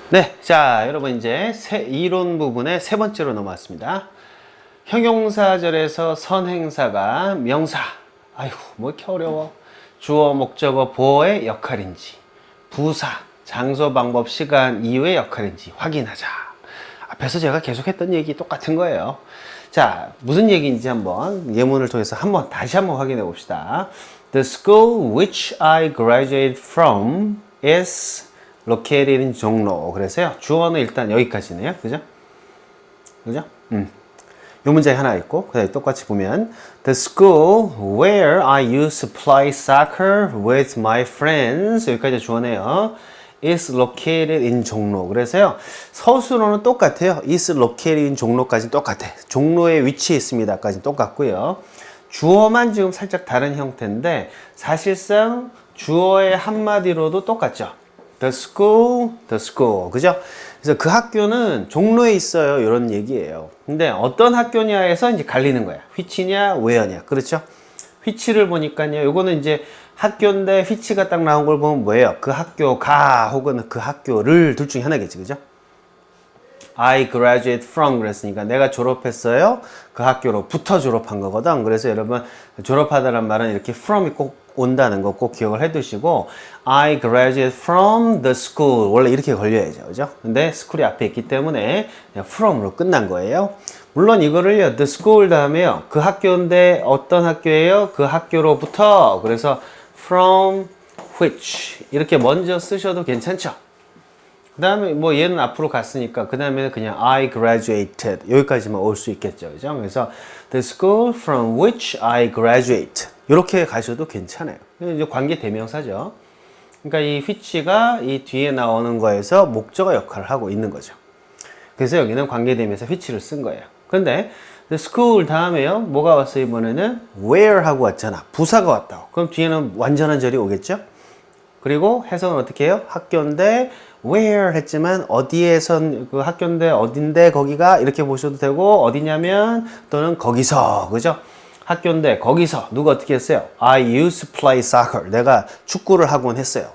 네, 자, 여러분 이제 이론 부분의 세 번째로 넘어왔습니다. 형용사절에서 선행사가 명사, 아이고, 뭐 이렇게 어려워. 주어, 목적어, 보어의 역할인지, 부사, 장소, 방법, 시간, 이유의 역할인지 확인하자. 앞에서 제가 계속 했던 얘기 똑같은 거예요. 자, 무슨 얘기인지 한번 예문을 통해서 다시 한번 확인해 봅시다. The school which I graduated from is located in 종로. 그래서요, 주어는 일단 여기까지네요. 그죠? 그죠? 요 문장이 하나 있고, 그 다음에 똑같이 보면 The school where I used to play soccer with my friends 여기까지 주어네요. is located in 종로. 그래서요, 서술어는 똑같아요. is located in 종로까지는 똑같아. 종로에 위치해 있습니다까지는 똑같고요. 주어만 지금 살짝 다른 형태인데 사실상 주어의 한마디로도 똑같죠. The school, the school. 그죠? 그래서 그 학교는 종로에 있어요. 이런 얘기예요. 근데 어떤 학교냐에서 이제 갈리는 거야. which냐, where냐. 그렇죠? which를 보니까요. 요거는 이제 학교인데 which가 딱 나온 걸 보면 뭐예요? 그 학교가 혹은 그 학교를 둘 중에 하나겠지. 그죠? I graduate from 그랬으니까 내가 졸업했어요. 그 학교로부터 졸업한 거거든. 그래서 여러분 졸업하다란 말은 이렇게 from이 꼭 온다는 거 꼭 기억을 해 두시고 I graduate from the school 원래 이렇게 걸려야죠. 그죠? 근데 school이 앞에 있기 때문에 그냥 from으로 끝난 거예요. 물론 이거를요. the school 다음에요. 그 학교인데 어떤 학교예요? 그 학교로부터 그래서 from which 이렇게 먼저 쓰셔도 괜찮죠. 그 다음에 뭐 얘는 앞으로 갔으니까 그 다음에는 그냥 I graduated 여기까지만 올 수 있겠죠. 그죠? 그래서 the school from which I graduate 이렇게 가셔도 괜찮아요. 이제 관계 대명사죠. 그러니까 이 which가 이 뒤에 나오는 거에서 목적어 역할을 하고 있는 거죠. 그래서 여기는 관계 대명사 which를 쓴 거예요. 그런데 the school 다음에요. 뭐가 왔어요? 이번에는 where 하고 왔잖아. 부사가 왔다고. 그럼 뒤에는 완전한 절이 오겠죠? 그리고 해석은 어떻게 해요? 학교인데 where 했지만 어디에선 그 학교인데 어딘데 거기가 이렇게 보셔도 되고 어디냐면 또는 거기서 그죠? 학교인데 거기서 누가 어떻게 했어요? I used to play soccer. 내가 축구를 하곤 했어요.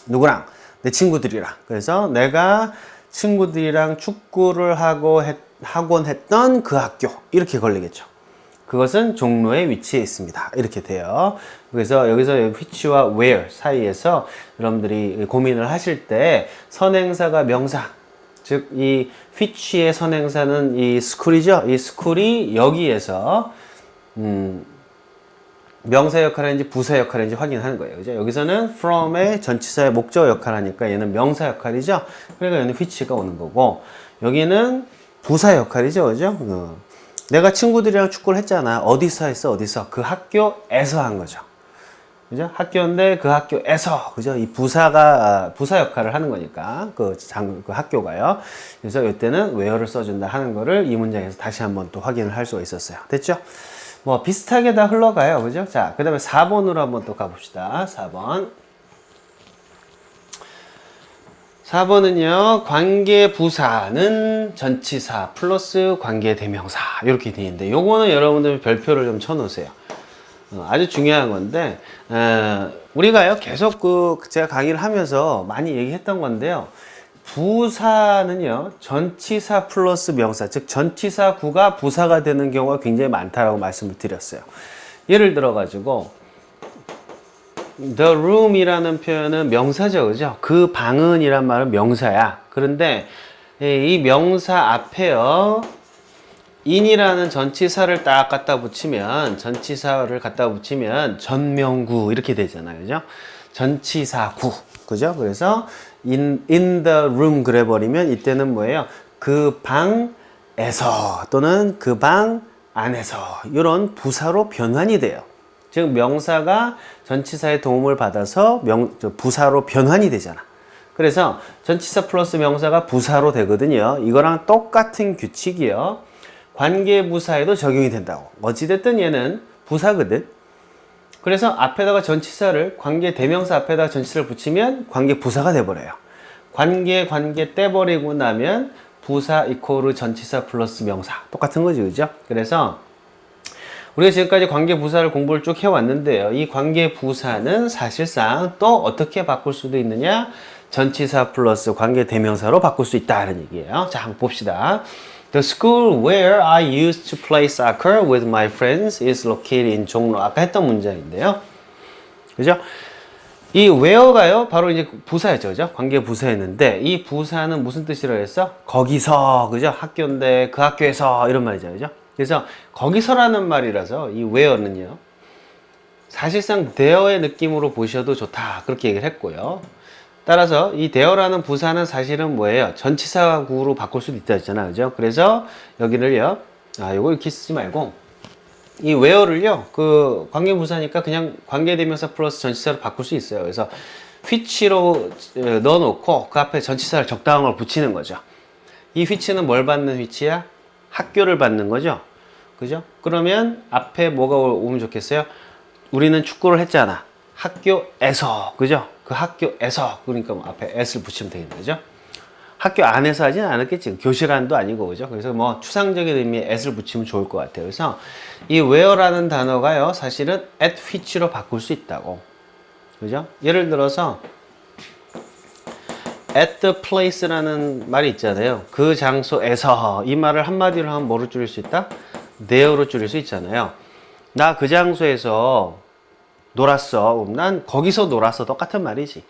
누구랑? 내 친구들이랑. 그래서 내가 친구들이랑 축구를 하곤 했던 그 학교 이렇게 걸리겠죠. 그것은 종로에 위치해 있습니다. 이렇게 돼요. 그래서 여기서 which와 where 사이에서 여러분들이 고민을 하실 때 선행사가 명사, 즉 이 which의 선행사는 이 school이죠. 이 school이 여기에서 명사 역할인지 부사 역할인지 확인하는 거예요. 그죠? 여기서는 from의 전치사의 목적 역할을 하니까 얘는 명사 역할이죠. 그러니까 얘는 which가 오는 거고 여기는 부사 역할이죠. 그죠? 내가 친구들이랑 축구를 했잖아. 어디서 했어? 어디서? 그 학교에서 한 거죠. 그죠? 학교인데 그 학교에서 그죠? 이 부사 역할을 하는 거니까 그 학교가요. 그래서 이때는 where를 써준다 하는 거를 이 문장에서 다시 한번 또 확인을 할 수가 있었어요. 됐죠? 뭐 비슷하게 다 흘러가요. 그죠? 자, 그 다음에 4번으로 한번 또 가봅시다. 4번. 4번은요, 관계부사는 전치사 플러스 관계대명사. 이렇게 되어 있는데, 요거는 여러분들 별표를 좀 쳐놓으세요. 아주 중요한 건데, 우리가요, 계속 제가 강의를 하면서 많이 얘기했던 건데요. 부사는요, 전치사 플러스 명사, 즉, 전치사 구가 부사가 되는 경우가 굉장히 많다라고 말씀을 드렸어요. 예를 들어가지고, The room이라는 표현은 명사죠, 그죠? 그 방은 이란 말은 명사야. 그런데 이 명사 앞에요, in이라는 전치사를 딱 갖다 붙이면, 전명구 이렇게 되잖아요, 그죠? 전치사구, 그죠? 그래서 in the room 그래 버리면 이때는 뭐예요? 그 방에서 또는 그 방 안에서 이런 부사로 변환이 돼요. 즉 명사가 전치사의 도움을 받아서 부사로 변환이 되잖아. 그래서 전치사 플러스 명사가 부사로 되거든요. 이거랑 똑같은 규칙이요. 관계부사에도 적용이 된다고. 어찌됐든 얘는 부사거든. 그래서 앞에다가 전치사를 관계대명사 앞에다가 전치사를 붙이면 관계부사가 돼버려요. 관계 떼버리고 나면 부사 이코르 전치사 플러스 명사 똑같은 거지, 그죠? 그래서 우리가 지금까지 관계부사를 공부를 쭉 해왔는데요. 이 관계부사는 사실상 또 어떻게 바꿀 수도 있느냐? 전치사 플러스 관계 대명사로 바꿀 수 있다는 얘기예요. 자, 한번 봅시다. The school where I used to play soccer with my friends is located in 종로. 아까 했던 문장인데요. 그죠? 이 where가요, 바로 이제 부사였죠. 그죠? 관계 부사였는데, 이 부사는 무슨 뜻이라고 했어? 거기서, 그죠? 학교인데, 그 학교에서, 이런 말이죠. 그죠? 그래서, 거기서라는 말이라서, 이 where는요, 사실상 there의 느낌으로 보셔도 좋다. 그렇게 얘기를 했고요. 따라서, 이 there라는 부사는 사실은 뭐예요? 전치사구로 바꿀 수도 있다 했잖아. 그죠? 그래서, 여기를요, 요거 이렇게 쓰지 말고, 이 where를요, 그 관계부사니까 그냥 관계대명사 플러스 전치사로 바꿀 수 있어요. 그래서 which로 넣어놓고 그 앞에 전치사를 적당한 걸 붙이는 거죠. 이 which는 뭘 받는 which야? 학교를 받는 거죠. 그죠? 그러면 앞에 뭐가 오면 좋겠어요? 우리는 축구를 했잖아. 학교에서, 그죠? 그 학교에서, 그러니까 뭐 앞에 s를 붙이면 되겠는 거죠. 학교 안에서 하진 않았겠지. 교실 안도 아니고, 그죠? 그래서 뭐 추상적인 의미의 at을 붙이면 좋을 것 같아요. 그래서 이 where라는 단어가요, 사실은 at which로 바꿀 수 있다고. 그죠? 예를 들어서 at the place라는 말이 있잖아요. 그 장소에서, 이 말을 한마디로 하면 뭐로 줄일 수 있다? there로 줄일 수 있잖아요. 나 그 장소에서 놀았어. 난 거기서 놀았어. 똑같은 말이지.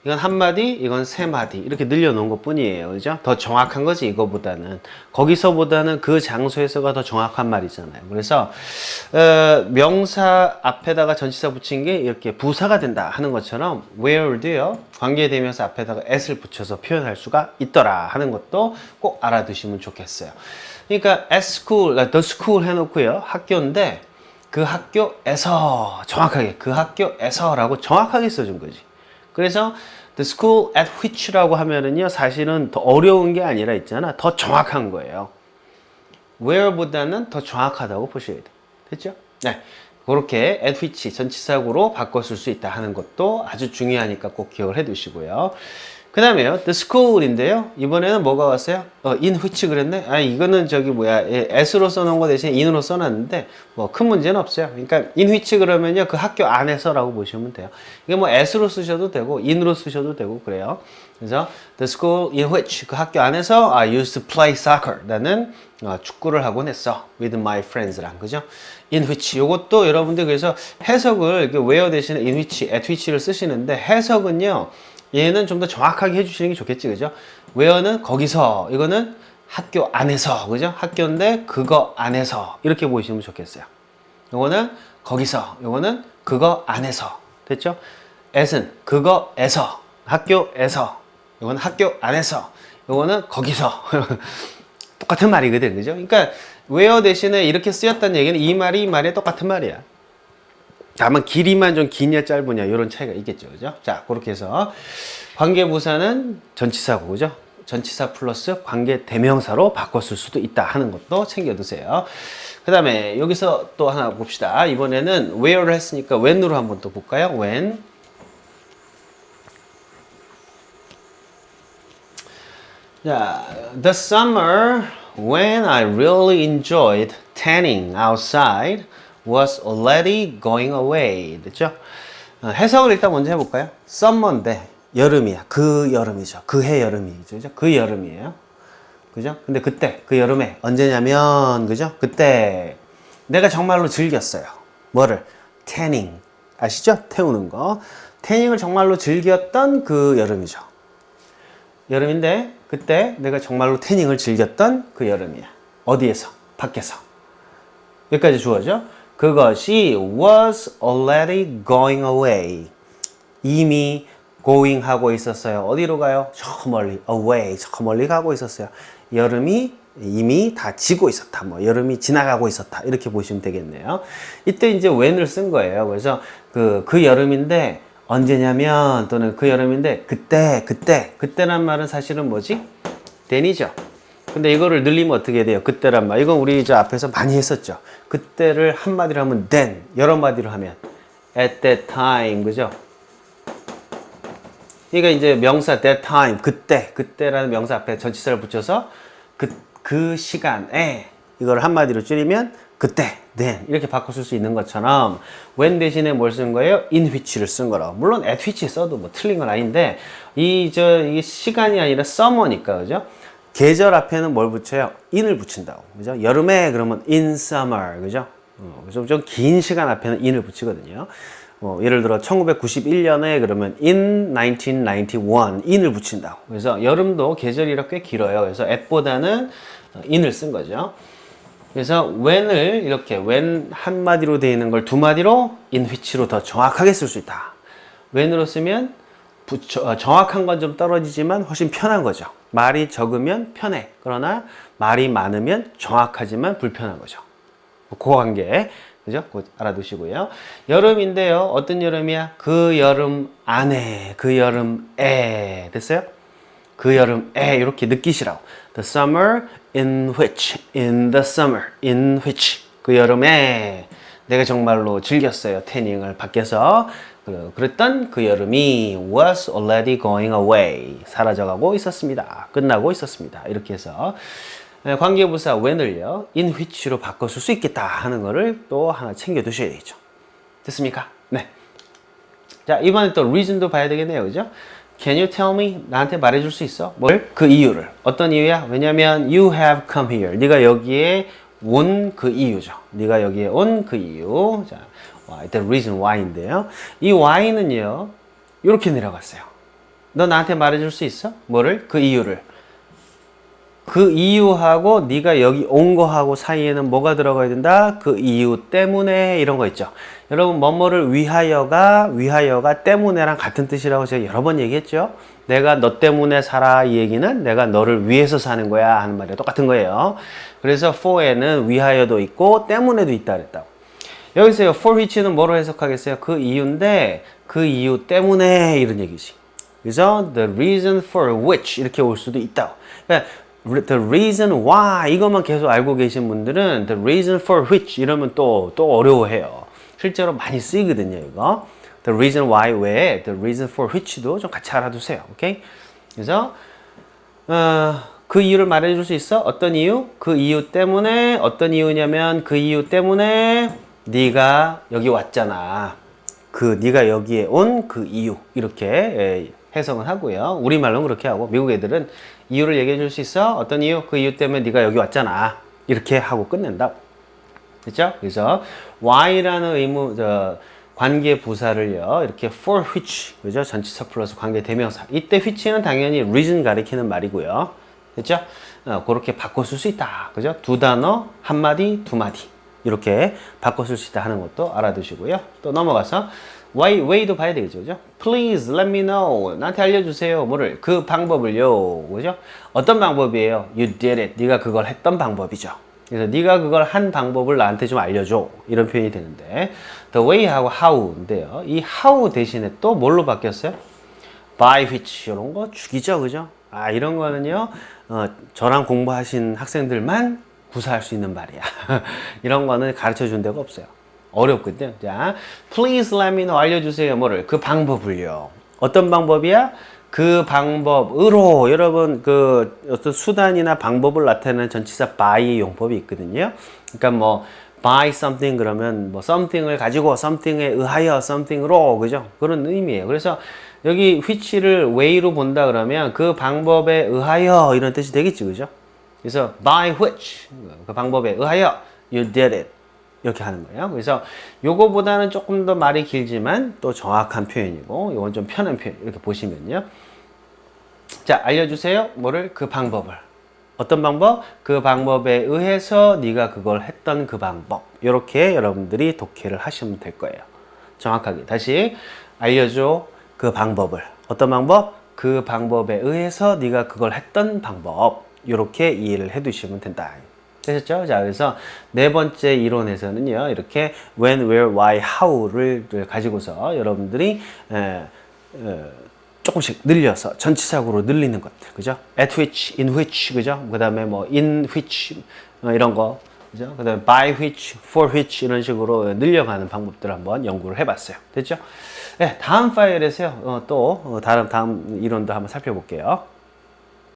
이건 한마디, 이건 세마디 이렇게 늘려놓은 것 뿐이에요. 그죠? 더 정확한 거지, 이거보다는. 거기서보다는 그 장소에서가 더 정확한 말이잖아요. 그래서 명사 앞에다가 전치사 붙인 게 이렇게 부사가 된다 하는 것처럼 where도요, 관계대명사 앞에다가 at을 붙여서 표현할 수가 있더라 하는 것도 꼭 알아두시면 좋겠어요. 그러니까 at school, the school 해놓고요, 학교인데 그 학교에서, 정확하게 그 학교에서라고 정확하게 써준 거지. 그래서 the school at which라고 하면은요, 사실은 더 어려운 게 아니라 있잖아, 더 정확한 거예요. where보다는 더 정확하다고 보셔야 돼. 됐죠? 네, 그렇게 at which 전치사구로 바꿨을 수 있다 하는 것도 아주 중요하니까 꼭 기억을 해 두시고요. 그 다음에요, the school인데요, 이번에는 뭐가 왔어요? in which 그랬네? 이거는 저기 뭐야, s로 써놓은 거 대신에 in으로 써놨는데 뭐 큰 문제는 없어요. 그러니까 in which 그러면요, 그 학교 안에서라고 보시면 돼요. 이게 뭐 s로 쓰셔도 되고 in으로 쓰셔도 되고 그래요. 그래서 the school in which, 그 학교 안에서 I used to play soccer, 나는 축구를 하곤 했어 with my friends랑, 그죠? in which, 요것도 여러분들 그래서 해석을 where 대신에 in which, at which를 쓰시는데, 해석은요, 얘는 좀 더 정확하게 해주시는 게 좋겠지, 그죠? where는 거기서, 이거는 학교 안에서, 그죠? 학교인데 그거 안에서, 이렇게 보시면 좋겠어요. 요거는 거기서, 요거는 그거 안에서. 됐죠? at은 그거에서, 학교에서, 요거는 학교 안에서, 요거는 거기서. 똑같은 말이거든, 그죠? 그러니까 where 대신에 이렇게 쓰였다는 얘기는 이 말에 똑같은 말이야. 다만 길이만 좀 기냐 짧으냐 이런 차이가 있겠죠. 그죠? 자, 그렇게 해서 관계부사는 전치사고, 그죠? 전치사 플러스 관계 대명사로 바꿨을 수도 있다 하는 것도 챙겨두세요. 그 다음에 여기서 또 하나 봅시다. 이번에는 where를 했으니까 when으로 한번 또 볼까요? when. 자, the summer when I really enjoyed tanning outside was already going away. 됐죠? 해석을 일단 먼저 해볼까요? summer인데 여름이야. 그 여름이죠. 그해 여름이죠. 그죠? 그 여름이에요. 그죠? 근데 그때, 그 여름에 언제냐면, 그죠? 그때 내가 정말로 즐겼어요. 뭐를? 태닝. 아시죠? 태우는 거. 태닝을 정말로 즐겼던 그 여름이죠. 여름인데 그때 내가 정말로 태닝을 즐겼던 그 여름이야. 어디에서? 밖에서. 여기까지 주어져. 그것이 was already going away. 이미 going 하고 있었어요. 어디로 가요? 저 멀리, away, 저 멀리 가고 있었어요. 여름이 이미 다 지고 있었다. 뭐 여름이 지나가고 있었다. 이렇게 보시면 되겠네요. 이때 이제 when을 쓴 거예요. 그래서 그 여름인데 언제냐면, 또는 그 여름인데 그때란 말은 사실은 뭐지? then이죠. 근데 이거를 늘리면 어떻게 돼요? 그때란 말. 이건 우리 저 앞에서 많이 했었죠. 그때를 한마디로 하면 then, 여러 마디로 하면 at that time, 그죠? 그러니까 이제 명사 that time, 그때라는 명사 앞에 전치사를 붙여서 그 시간에, 이걸 한마디로 줄이면 그때, then 이렇게 바꿔 수 있는 것처럼 when 대신에 뭘 쓴 거예요? in which를 쓴 거라고. 물론 at which 써도 뭐 틀린 건 아닌데 이게 시간이 아니라 summer니까, 그죠? 계절 앞에는 뭘 붙여요? in을 붙인다고, 그죠? 여름에 그러면 in summer, 그죠? 좀 긴 시간 앞에는 in을 붙이거든요. 예를 들어 1991년에 그러면 in 1991 in을 붙인다고. 그래서 여름도 계절이라 꽤 길어요. 그래서 at보다는 in을 쓴 거죠. 그래서 when을 이렇게 when 한 마디로 되어 있는 걸 두 마디로 in which로 더 정확하게 쓸 수 있다. when으로 쓰면 정확한 건 좀 떨어지지만 훨씬 편한 거죠. 말이 적으면 편해. 그러나 말이 많으면 정확하지만 불편한 거죠. 그 관계, 그죠? 그거 알아두시고요. 여름인데요. 어떤 여름이야? 그 여름 안에, 그 여름에. 됐어요? 그 여름에 이렇게 느끼시라고. The summer in the summer in which. 그 여름에 내가 정말로 즐겼어요. 태닝을 밖에서. 그랬던 그 여름이 was already going away. 사라져가고 있었습니다. 끝나고 있었습니다. 이렇게 해서 관계부사 when을요 in which로 바꿔 쓸 수 있겠다 하는 거를 또 하나 챙겨 두셔야 되겠죠. 됐습니까? 네. 자, 이번에 또 reason도 봐야 되겠네요. 그죠? Can you tell me? 나한테 말해줄 수 있어? 뭘? 그 이유를. 어떤 이유야? 왜냐면 you have come here. 네가 여기에 온 그 이유죠. 네가 여기에 온 그 이유. 자, 일단 reason why인데요. 이 why는요 이렇게 내려갔어요. 너 나한테 말해줄 수 있어? 뭐를? 그 이유를. 그 이유하고 네가 여기 온 거하고 사이에는 뭐가 들어가야 된다? 그 이유 때문에 이런 거 있죠. 여러분 뭐뭐를 위하여가 때문에랑 같은 뜻이라고 제가 여러 번 얘기했죠. 내가 너 때문에 살아 이 얘기는 내가 너를 위해서 사는 거야 하는 말이랑 똑같은 거예요. 그래서 for에는 위하여도 있고 때문에도 있다 그랬다고. 여기서요 for which는 뭐로 해석하겠어요? 그 이유인데 그 이유 때문에 이런 얘기지. 그래서 the reason for which 이렇게 올 수도 있다고. 그러니까 the reason why 이것만 계속 알고 계신 분들은 the reason for which 이러면 또 어려워해요. 실제로 많이 쓰이거든요, 이거. the reason why 외에 the reason for which도 좀 같이 알아두세요. 오케이? 그래서 그 이유를 말해줄 수 있어? 어떤 이유? 그 이유 때문에 어떤 이유냐면 그 이유 때문에 네가 여기 왔잖아. 네가 여기에 온 그 이유 이렇게 해석을 하고요. 우리말로는 그렇게 하고 미국 애들은 이유를 얘기해 줄 수 있어? 어떤 이유? 그 이유 때문에 네가 여기 왔잖아. 이렇게 하고 끝낸다. 그렇죠? 그래서 why라는 관계 부사를요. 이렇게 for which, 그죠? 전치사 플러스 관계 대명사. 이때 which는 당연히 reason 가리키는 말이고요. 그렇죠? 그렇게 바꿔 쓸 수 있다. 그죠? 두 단어, 한 마디, 두 마디. 이렇게 바꿔 쓸 수 있다 하는 것도 알아두시고요. 또 넘어가서 way도 봐야 되겠죠. 그죠? Please let me know. 나한테 알려주세요. 뭐를? 그 방법을요. 그죠? 어떤 방법이에요? You did it. 네가 그걸 했던 방법이죠. 그래서 네가 그걸 한 방법을 나한테 좀 알려줘. 이런 표현이 되는데 the way하고 how인데요. 이 how 대신에 또 뭘로 바뀌었어요? by which 이런 거 죽이죠. 그죠? 이런 거는요. 저랑 공부하신 학생들만 구사할 수 있는 말이야. 이런 거는 가르쳐 준 데가 없어요. 어렵거든요. 자, please let me know. 알려주세요. 뭐를? 그 방법을요. 어떤 방법이야? 그 방법으로 여러분 어떤 수단이나 방법을 나타내는 전치사 by의 용법이 있거든요. 그러니까 뭐 by something 그러면 뭐 something을 가지고 something에 의하여 something으로 그죠? 그런 의미예요. 그래서 여기 which를 way로 본다 그러면 그 방법에 의하여 이런 뜻이 되겠지, 그죠? 그래서 by which 그 방법에 의하여 you did it 이렇게 하는 거예요. 그래서 요거보다는 조금 더 말이 길지만 또 정확한 표현이고 요건 좀 편한 표현 이렇게 보시면요. 자, 알려주세요. 뭐를? 그 방법을. 어떤 방법? 그 방법에 의해서 네가 그걸 했던 그 방법. 이렇게 여러분들이 독해를 하시면 될 거예요. 정확하게. 다시 알려줘. 그 방법을. 어떤 방법? 그 방법에 의해서 네가 그걸 했던 방법. 이렇게 이해를 해 두시면 된다. 되셨죠? 자, 그래서 네 번째 이론에서는요, 이렇게 when, where, why, how를 가지고서 여러분들이 조금씩 늘려서 전치사구로 늘리는 것들, 그죠? at which, in which, 그죠? 그 다음에 뭐 in which 이런 거, 그죠? 그 다음에 by which, for which 이런 식으로 늘려가는 방법들을 한번 연구를 해봤어요. 됐죠? 네, 다음 파일에서요, 다음 이론도 한번 살펴볼게요.